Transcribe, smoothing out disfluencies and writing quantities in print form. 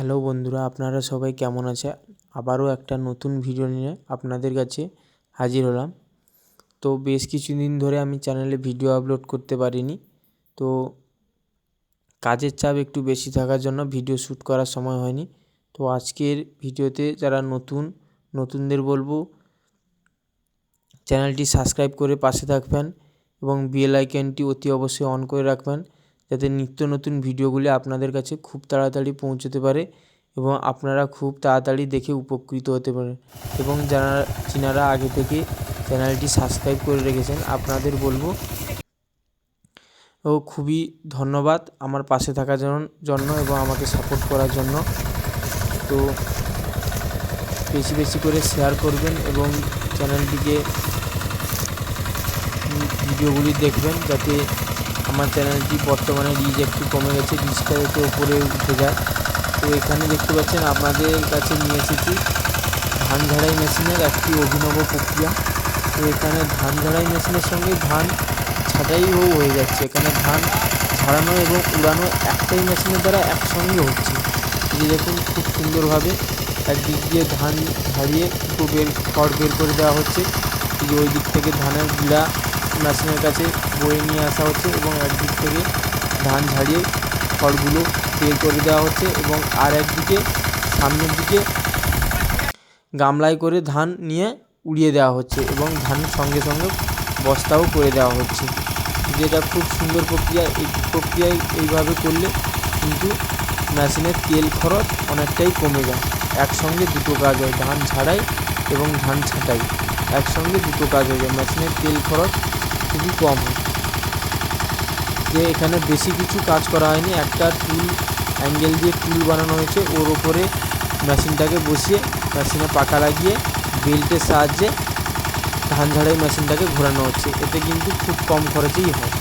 Hello বন্ধুরা, আপনারা সবাই কেমন আছে? আবারও একটা নতুন ভিডিও নিয়ে আপনাদের কাছে হাজির হলাম। তো বেশ কিছুদিন ধরে আমি চ্যানেলে ভিডিও আপলোড করতে পারিনি। তো কাজের চাপ একটু বেশি থাকার জন্য ভিডিও শ্যুট করার সময় হয়নি। তো আজকের ভিডিওতে যারা নতুনদের বলবো চ্যানেলটি সাবস্ক্রাইব করে পাশে থাকবেন এবং বেল আইকনটি অতি অবশ্যই অন করে রাখবেন, যাতে নিত্য নতুন ভিডিওগুলি আপনাদের কাছে খুব তাড়াতাড়ি পৌঁছতে পারে এবং আপনারা খুব তাড়াতাড়ি দেখে উপকৃত হতে পারেন। এবং যিনারা আগে থেকে চ্যানেলটি সাবস্ক্রাইব করে রেখেছেন আপনাদের বলবো খুবই ধন্যবাদ আমার পাশে থাকার জন্য এবং আমাকে সাপোর্ট করার জন্য। তো বেশি বেশি করে শেয়ার করবেন এবং চ্যানেলটিকে ভিডিওগুলি দেখবেন, যাতে আমার চ্যানেলটি বর্তমানে রিচ একটু কমে গেছে, রিচটা যাতে ওপরে উঠে যায়। তো এখানে দেখতে পাচ্ছেন আপনাদের কাছে নিয়ে এসেছি ধান ঝাড়াই মেশিনের একটি অভিনব প্রক্রিয়া। তো এখানে ধান ঝাড়াই মেশিনের সঙ্গে ধান ছাঁটাইও হয়ে যাচ্ছে। এখানে ধান ঝাড়ানো এবং উড়ানো একটাই মেশিনের দ্বারা একসঙ্গে হচ্ছে। এই দেখুন খুব সুন্দরভাবে একদিক দিয়ে ধান ঝাড়িয়ে খড় বের করে দেওয়া হচ্ছে, ওই দিক থেকে ধানের গুঁড়া মেশিনের কাছে বয়ে নিয়ে আসা হচ্ছে এবং একদিক থেকে ধান ঝাড়িয়ে খড়গুলো বের করে দেওয়া হচ্ছে এবং আর একদিকে সামনের দিকে গামলায় করে ধান নিয়ে উড়িয়ে দেওয়া হচ্ছে এবং ধানের সঙ্গে সঙ্গে বস্তাও করে দেওয়া হচ্ছে, যেটা খুব সুন্দর প্রক্রিয়া। এই প্রক্রিয়ায় এইভাবে করলে কিন্তু মেশিনের তেল খরচ অনেকটাই কমে যায়। একসঙ্গে দুটো কাজ হয়, ধান ঝাড়াই এবং ধান ছাঁটাই একসঙ্গে দুটো কাজ হয়ে যায়, মেশিনের তেল খরচ খুবই কম হয়। যে এখানে বেশি কিছু কাজ করা হয়নি, একটা টুল অ্যাঙ্গেল দিয়ে টুল বানানো হয়েছে, ওর ওপরে মেশিনটাকে বসিয়ে মেশিনে পাকা লাগিয়ে বেল্টের সাহায্যে ধান ঝাড়াই মেশিনটাকে ঘোরানো হচ্ছে। এতে কিন্তু খুব কম খরচেই হয়।